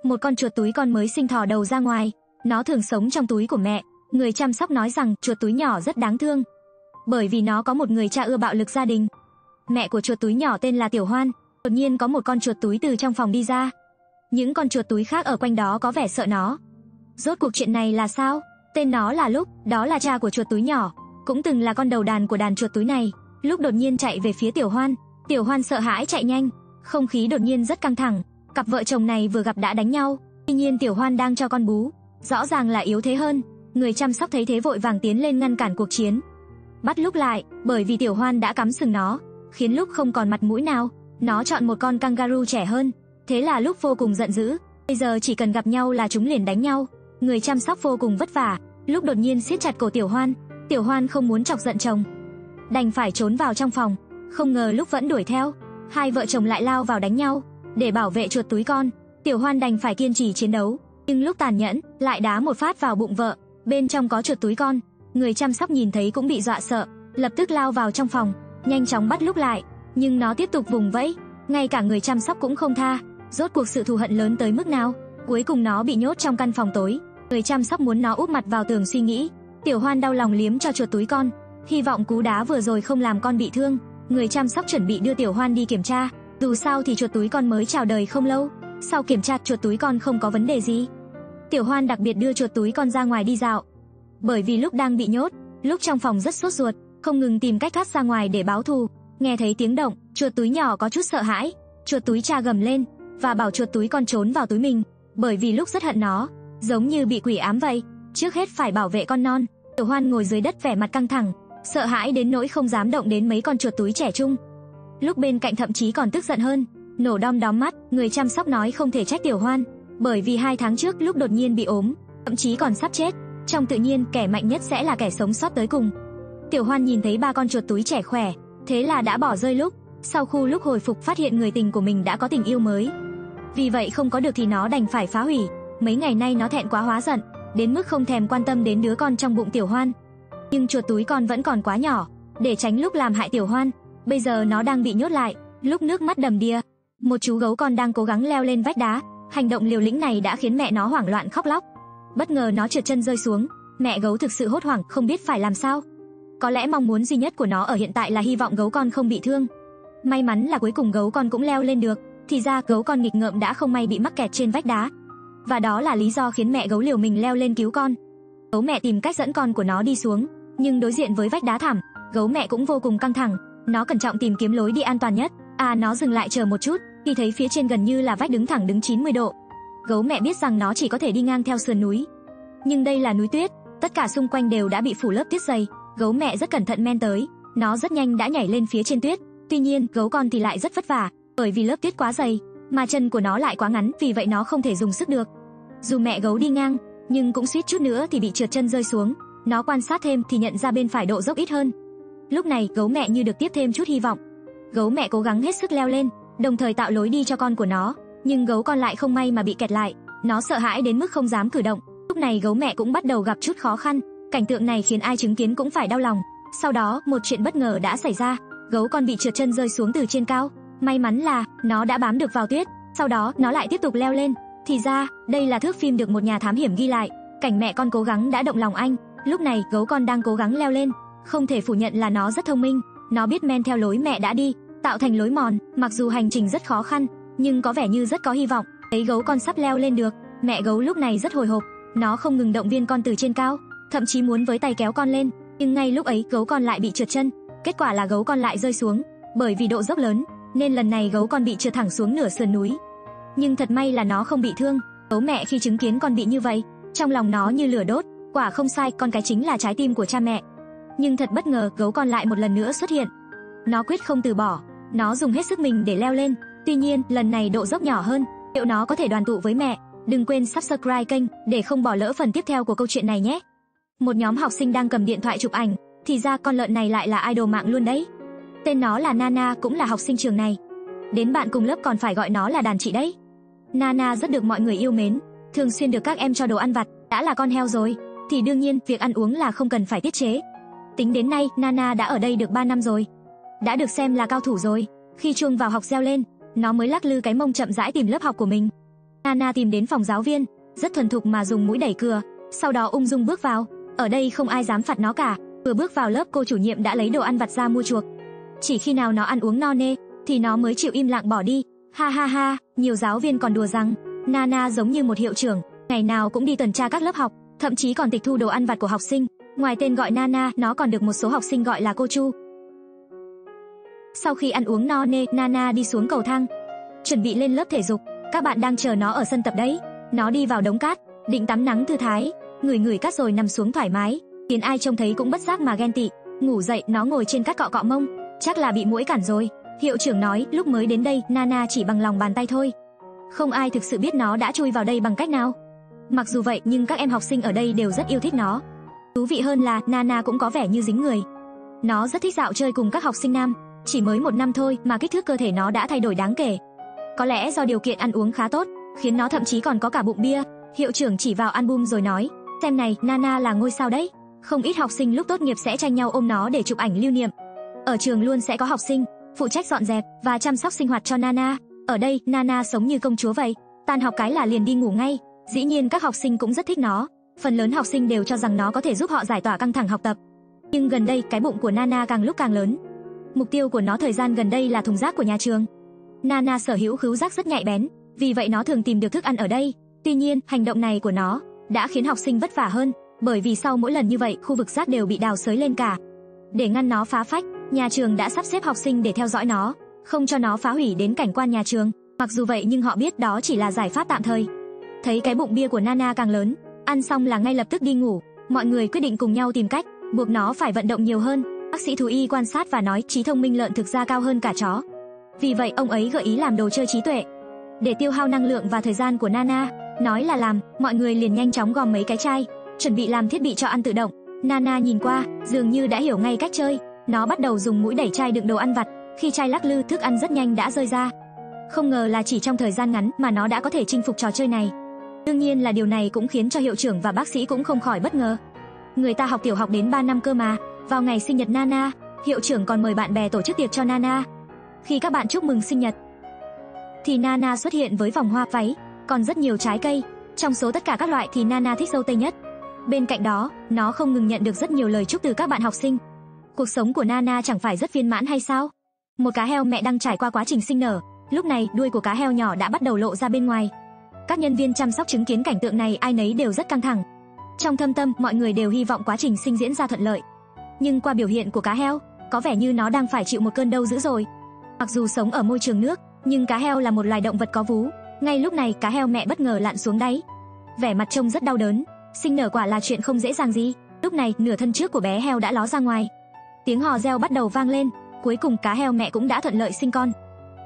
một con chuột túi con mới sinh thò đầu ra ngoài. Nó thường sống trong túi của mẹ. Người chăm sóc nói rằng chuột túi nhỏ rất đáng thương, bởi vì nó có một người cha ưa bạo lực gia đình. Mẹ của chuột túi nhỏ tên là Tiểu Hoan. Đột nhiên có một con chuột túi từ trong phòng đi ra. Những con chuột túi khác ở quanh đó có vẻ sợ nó. Rốt cuộc chuyện này là sao? Tên nó là Lúc, đó là cha của chuột túi nhỏ, cũng từng là con đầu đàn của đàn chuột túi này. Lúc đột nhiên chạy về phía Tiểu Hoan. Tiểu Hoan sợ hãi chạy nhanh. Không khí đột nhiên rất căng thẳng. Cặp vợ chồng này vừa gặp đã đánh nhau. Tuy nhiên Tiểu Hoan đang cho con bú, rõ ràng là yếu thế hơn. Người chăm sóc thấy thế vội vàng tiến lên ngăn cản cuộc chiến, bắt Lúc lại, bởi vì Tiểu Hoan đã cắm sừng nó, khiến Lúc không còn mặt mũi nào. Nó chọn một con kangaroo trẻ hơn. Thế là Lúc vô cùng giận dữ. Bây giờ chỉ cần gặp nhau là chúng liền đánh nhau. Người chăm sóc vô cùng vất vả. Lúc đột nhiên siết chặt cổ Tiểu Hoan. Tiểu Hoan không muốn chọc giận chồng, đành phải trốn vào trong phòng. Không ngờ Lúc vẫn đuổi theo. Hai vợ chồng lại lao vào đánh nhau. Để bảo vệ chuột túi con, Tiểu Hoan đành phải kiên trì chiến đấu. Nhưng Lúc tàn nhẫn, lại đá một phát vào bụng vợ. Bên trong có chuột túi con. Người chăm sóc nhìn thấy cũng bị dọa sợ, lập tức lao vào trong phòng, nhanh chóng bắt Lúc lại. Nhưng nó tiếp tục vùng vẫy, ngay cả người chăm sóc cũng không tha. Rốt cuộc sự thù hận lớn tới mức nào? Cuối cùng nó bị nhốt trong căn phòng tối. Người chăm sóc muốn nó úp mặt vào tường suy nghĩ. Tiểu Hoan đau lòng liếm cho chuột túi con, hy vọng cú đá vừa rồi không làm con bị thương. Người chăm sóc chuẩn bị đưa Tiểu Hoan đi kiểm tra. Dù sao thì chuột túi con mới chào đời không lâu. Sau kiểm tra chuột túi con không có vấn đề gì. Tiểu Hoan đặc biệt đưa chuột túi con ra ngoài đi dạo, bởi vì Lúc đang bị nhốt. Lúc trong phòng rất sốt ruột, không ngừng tìm cách thoát ra ngoài để báo thù. Nghe thấy tiếng động, chuột túi nhỏ có chút sợ hãi. Chuột túi cha gầm lên và bảo chuột túi con trốn vào túi mình, bởi vì Lúc rất hận nó, giống như bị quỷ ám vậy. Trước hết phải bảo vệ con non. Tiểu Hoan ngồi dưới đất vẻ mặt căng thẳng, sợ hãi đến nỗi không dám động đến mấy con chuột túi trẻ trung. Lúc bên cạnh thậm chí còn tức giận hơn, nổ đom đóm mắt. Người chăm sóc nói không thể trách Tiểu Hoan, bởi vì 2 tháng trước Lúc đột nhiên bị ốm, thậm chí còn sắp chết. Trong tự nhiên, kẻ mạnh nhất sẽ là kẻ sống sót tới cùng. Tiểu Hoan nhìn thấy 3 con chuột túi trẻ khỏe, thế là đã bỏ rơi Lúc. Sau khi Lúc hồi phục phát hiện người tình của mình đã có tình yêu mới, vì vậy không có được thì nó đành phải phá hủy. Mấy ngày nay nó thẹn quá hóa giận, đến mức không thèm quan tâm đến đứa con trong bụng Tiểu Hoan. Nhưng chuột túi con vẫn còn quá nhỏ, để tránh Lúc làm hại Tiểu Hoan. Bây giờ nó đang bị nhốt lại. Lúc nước mắt đầm đìa, một chú gấu con đang cố gắng leo lên vách đá. Hành động liều lĩnh này đã khiến mẹ nó hoảng loạn khóc lóc. Bất ngờ nó trượt chân rơi xuống. Mẹ gấu thực sự hốt hoảng, không biết phải làm sao. Có lẽ mong muốn duy nhất của nó ở hiện tại là hy vọng gấu con không bị thương. May mắn là cuối cùng gấu con cũng leo lên được. Thì ra gấu con nghịch ngợm đã không may bị mắc kẹt trên vách đá, và đó là lý do khiến mẹ gấu liều mình leo lên cứu con. Gấu mẹ tìm cách dẫn con của nó đi xuống, nhưng đối diện với vách đá thẳm, gấu mẹ cũng vô cùng căng thẳng. Nó cẩn trọng tìm kiếm lối đi an toàn nhất. Nó dừng lại chờ một chút, khi thấy phía trên gần như là vách đứng thẳng đứng 90 độ. Gấu mẹ biết rằng nó chỉ có thể đi ngang theo sườn núi, nhưng đây là núi tuyết, tất cả xung quanh đều đã bị phủ lớp tuyết dày. Gấu mẹ rất cẩn thận men tới, nó rất nhanh đã nhảy lên phía trên tuyết. Tuy nhiên, gấu con thì lại rất vất vả, bởi vì lớp tuyết quá dày, mà chân của nó lại quá ngắn, vì vậy nó không thể dùng sức được. Dù mẹ gấu đi ngang, nhưng cũng suýt chút nữa thì bị trượt chân rơi xuống. Nó quan sát thêm thì nhận ra bên phải độ dốc ít hơn. Lúc này, gấu mẹ như được tiếp thêm chút hy vọng. Gấu mẹ cố gắng hết sức leo lên, đồng thời tạo lối đi cho con của nó, nhưng gấu con lại không may mà bị kẹt lại. Nó sợ hãi đến mức không dám cử động. Lúc này gấu mẹ cũng bắt đầu gặp chút khó khăn. Cảnh tượng này khiến ai chứng kiến cũng phải đau lòng. Sau đó, một chuyện bất ngờ đã xảy ra. Gấu con bị trượt chân rơi xuống từ trên cao. May mắn là nó đã bám được vào tuyết. Sau đó, nó lại tiếp tục leo lên. Thì ra, đây là thước phim được một nhà thám hiểm ghi lại. Cảnh mẹ con cố gắng đã động lòng anh. Lúc này, gấu con đang cố gắng leo lên. Không thể phủ nhận là nó rất thông minh. Nó biết men theo lối mẹ đã đi, tạo thành lối mòn. Mặc dù hành trình rất khó khăn, nhưng có vẻ như rất có hy vọng. Thấy gấu con sắp leo lên được, mẹ gấu lúc này rất hồi hộp. Nó không ngừng động viên con từ trên cao, thậm chí muốn với tay kéo con lên. Nhưng ngay lúc ấy, gấu con lại bị trượt chân. Kết quả là gấu con lại rơi xuống. Bởi vì độ dốc lớn, nên lần này gấu con bị trượt thẳng xuống nửa sườn núi. Nhưng thật may là nó không bị thương. Gấu mẹ khi chứng kiến con bị như vậy, trong lòng nó như lửa đốt. Quả không sai, con cái chính là trái tim của cha mẹ. Nhưng thật bất ngờ, gấu con lại một lần nữa xuất hiện. Nó quyết không từ bỏ. Nó dùng hết sức mình để leo lên. Tuy nhiên, lần này độ dốc nhỏ hơn. Liệu nó có thể đoàn tụ với mẹ? Đừng quên subscribe kênh để không bỏ lỡ phần tiếp theo của câu chuyện này nhé. Một nhóm học sinh đang cầm điện thoại chụp ảnh. Thì ra con lợn này lại là idol mạng luôn đấy. Tên nó là Nana, cũng là học sinh trường này. Đến bạn cùng lớp còn phải gọi nó là đàn chị đấy. Nana rất được mọi người yêu mến, thường xuyên được các em cho đồ ăn vặt. Đã là con heo rồi, thì đương nhiên việc ăn uống là không cần phải tiết chế. Tính đến nay, Nana đã ở đây được 3 năm rồi. Đã được xem là cao thủ rồi. Khi chuông vào học reo lên, nó mới lắc lư cái mông chậm rãi tìm lớp học của mình. Nana tìm đến phòng giáo viên, rất thuần thục mà dùng mũi đẩy cửa, sau đó ung dung bước vào. Ở đây không ai dám phạt nó cả. Vừa bước vào lớp, cô chủ nhiệm đã lấy đồ ăn vặt ra mua chuộc. Chỉ khi nào nó ăn uống no nê thì nó mới chịu im lặng bỏ đi. Ha ha ha, nhiều giáo viên còn đùa rằng Nana giống như một hiệu trưởng, ngày nào cũng đi tuần tra các lớp học, thậm chí còn tịch thu đồ ăn vặt của học sinh. Ngoài tên gọi Nana, nó còn được một số học sinh gọi là cô Chu. Sau khi ăn uống no nê, Nana đi xuống cầu thang, chuẩn bị lên lớp thể dục. Các bạn đang chờ nó ở sân tập đấy. Nó đi vào đống cát, định tắm nắng thư thái, ngửi cát rồi nằm xuống thoải mái, khiến ai trông thấy cũng bất giác mà ghen tị. Ngủ dậy, nó ngồi trên cát cọ cọ mông, chắc là bị muỗi cản rồi. Hiệu trưởng nói, lúc mới đến đây, Nana chỉ bằng lòng bàn tay thôi. Không ai thực sự biết nó đã chui vào đây bằng cách nào. Mặc dù vậy, nhưng các em học sinh ở đây đều rất yêu thích nó. Thú vị hơn là Nana cũng có vẻ như dính người. Nó rất thích dạo chơi cùng các học sinh nam. Chỉ mới 1 năm thôi mà kích thước cơ thể nó đã thay đổi đáng kể. Có lẽ do điều kiện ăn uống khá tốt, khiến nó thậm chí còn có cả bụng bia. Hiệu trưởng chỉ vào album rồi nói, xem này, Nana là ngôi sao đấy. Không ít học sinh lúc tốt nghiệp sẽ tranh nhau ôm nó để chụp ảnh lưu niệm. Ở trường luôn sẽ có học sinh phụ trách dọn dẹp và chăm sóc sinh hoạt cho Nana. Ở đây, Nana sống như công chúa vậy. Tan học cái là liền đi ngủ ngay. Dĩ nhiên các học sinh cũng rất thích nó. Phần lớn học sinh đều cho rằng nó có thể giúp họ giải tỏa căng thẳng học tập. Nhưng gần đây, cái bụng của Nana càng lúc càng lớn. Mục tiêu của nó thời gian gần đây là thùng rác của nhà trường. Nana sở hữu khứu giác rất nhạy bén, vì vậy nó thường tìm được thức ăn ở đây. Tuy nhiên, hành động này của nó đã khiến học sinh vất vả hơn, bởi vì sau mỗi lần như vậy, khu vực rác đều bị đào xới lên cả. Để ngăn nó phá phách, nhà trường đã sắp xếp học sinh để theo dõi nó, không cho nó phá hủy đến cảnh quan nhà trường. Mặc dù vậy nhưng họ biết đó chỉ là giải pháp tạm thời. Thấy cái bụng bia của Nana càng lớn, ăn xong là ngay lập tức đi ngủ, mọi người quyết định cùng nhau tìm cách buộc nó phải vận động nhiều hơn. Bác sĩ thú y quan sát và nói trí thông minh lợn thực ra cao hơn cả chó. Vì vậy ông ấy gợi ý làm đồ chơi trí tuệ để tiêu hao năng lượng và thời gian của Nana. Nói là làm, mọi người liền nhanh chóng gom mấy cái chai, chuẩn bị làm thiết bị cho ăn tự động. Nana nhìn qua, dường như đã hiểu ngay cách chơi. Nó bắt đầu dùng mũi đẩy chai đựng đồ ăn vặt. Khi chai lắc lư, thức ăn rất nhanh đã rơi ra. Không ngờ là chỉ trong thời gian ngắn mà nó đã có thể chinh phục trò chơi này. Đương nhiên là điều này cũng khiến cho hiệu trưởng và bác sĩ cũng không khỏi bất ngờ. Người ta học tiểu học đến 3 năm cơ mà. Vào ngày sinh nhật Nana, hiệu trưởng còn mời bạn bè tổ chức tiệc cho Nana. Khi các bạn chúc mừng sinh nhật, thì Nana xuất hiện với vòng hoa, váy, còn rất nhiều trái cây. Trong số tất cả các loại thì Nana thích dâu tây nhất. Bên cạnh đó, nó không ngừng nhận được rất nhiều lời chúc từ các bạn học sinh. Cuộc sống của Nana chẳng phải rất viên mãn hay sao? Một cá heo mẹ đang trải qua quá trình sinh nở. Lúc này, đuôi của cá heo nhỏ đã bắt đầu lộ ra bên ngoài. Các nhân viên chăm sóc chứng kiến cảnh tượng này, ai nấy đều rất căng thẳng. Trong thâm tâm, mọi người đều hy vọng quá trình sinh diễn ra thuận lợi. Nhưng qua biểu hiện của cá heo, có vẻ như nó đang phải chịu một cơn đau dữ rồi. Mặc dù sống ở môi trường nước, nhưng cá heo là một loài động vật có vú. Ngay lúc này, cá heo mẹ bất ngờ lặn xuống đáy. Vẻ mặt trông rất đau đớn. Sinh nở quả là chuyện không dễ dàng gì. Lúc này, nửa thân trước của bé heo đã ló ra ngoài. Tiếng hò reo bắt đầu vang lên. Cuối cùng cá heo mẹ cũng đã thuận lợi sinh con.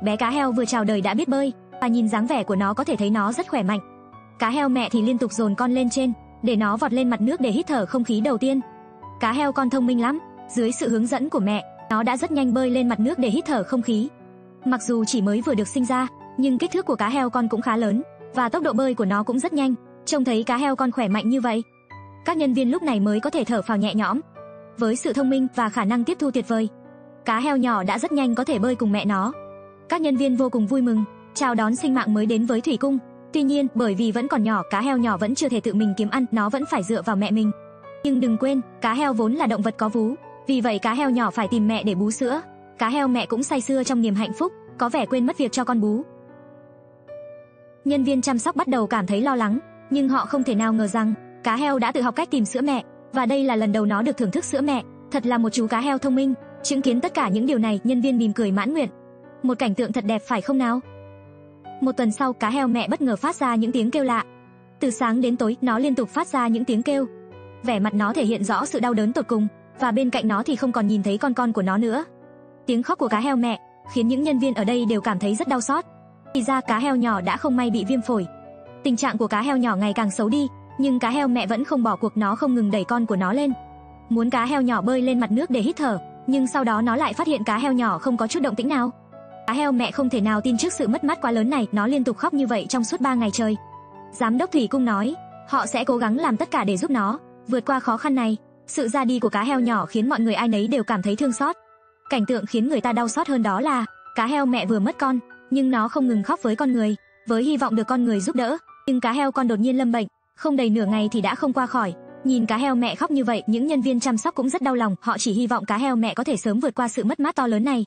Bé cá heo vừa chào đời đã biết bơi, và nhìn dáng vẻ của nó có thể thấy nó rất khỏe mạnh. Cá heo mẹ thì liên tục dồn con lên trên, để nó vọt lên mặt nước để hít thở không khí đầu tiên. Cá heo con thông minh lắm, dưới sự hướng dẫn của mẹ, nó đã rất nhanh bơi lên mặt nước để hít thở không khí. Mặc dù chỉ mới vừa được sinh ra, nhưng kích thước của cá heo con cũng khá lớn, và tốc độ bơi của nó cũng rất nhanh. Trông thấy cá heo con khỏe mạnh như vậy, các nhân viên lúc này mới có thể thở phào nhẹ nhõm. Với sự thông minh và khả năng tiếp thu tuyệt vời, cá heo nhỏ đã rất nhanh có thể bơi cùng mẹ nó. Các nhân viên vô cùng vui mừng, chào đón sinh mạng mới đến với thủy cung. Tuy nhiên, bởi vì vẫn còn nhỏ, cá heo nhỏ vẫn chưa thể tự mình kiếm ăn, nó vẫn phải dựa vào mẹ mình. Nhưng đừng quên, cá heo vốn là động vật có vú, vì vậy cá heo nhỏ phải tìm mẹ để bú sữa. Cá heo mẹ cũng say sưa trong niềm hạnh phúc, có vẻ quên mất việc cho con bú. Nhân viên chăm sóc bắt đầu cảm thấy lo lắng, nhưng họ không thể nào ngờ rằng cá heo đã tự học cách tìm sữa mẹ, và đây là lần đầu nó được thưởng thức sữa mẹ. Thật là một chú cá heo thông minh. Chứng kiến tất cả những điều này, nhân viên mỉm cười mãn nguyện. Một cảnh tượng thật đẹp phải không nào? Một tuần sau, cá heo mẹ bất ngờ phát ra những tiếng kêu lạ. Từ sáng đến tối, nó liên tục phát ra những tiếng kêu. Vẻ mặt nó thể hiện rõ sự đau đớn tột cùng, và bên cạnh nó thì không còn nhìn thấy con của nó nữa. Tiếng khóc của cá heo mẹ khiến những nhân viên ở đây đều cảm thấy rất đau xót. Thì ra cá heo nhỏ đã không may bị viêm phổi. Tình trạng của cá heo nhỏ ngày càng xấu đi, nhưng cá heo mẹ vẫn không bỏ cuộc, nó không ngừng đẩy con của nó lên. Muốn cá heo nhỏ bơi lên mặt nước để hít thở, nhưng sau đó nó lại phát hiện cá heo nhỏ không có chút động tĩnh nào. Cá heo mẹ không thể nào tin trước sự mất mát quá lớn này, nó liên tục khóc như vậy trong suốt 3 ngày trời. Giám đốc thủy cung nói, họ sẽ cố gắng làm tất cả để giúp nó vượt qua khó khăn này. Sự ra đi của cá heo nhỏ khiến mọi người ai nấy đều cảm thấy thương xót. Cảnh tượng khiến người ta đau xót hơn đó là cá heo mẹ vừa mất con, nhưng nó không ngừng khóc với con người. với hy vọng được con người giúp đỡ. Nhưng cá heo con đột nhiên lâm bệnh, không đầy nửa ngày thì đã không qua khỏi. Nhìn cá heo mẹ khóc như vậy, những nhân viên chăm sóc cũng rất đau lòng, họ chỉ hy vọng cá heo mẹ có thể sớm vượt qua sự mất mát to lớn này.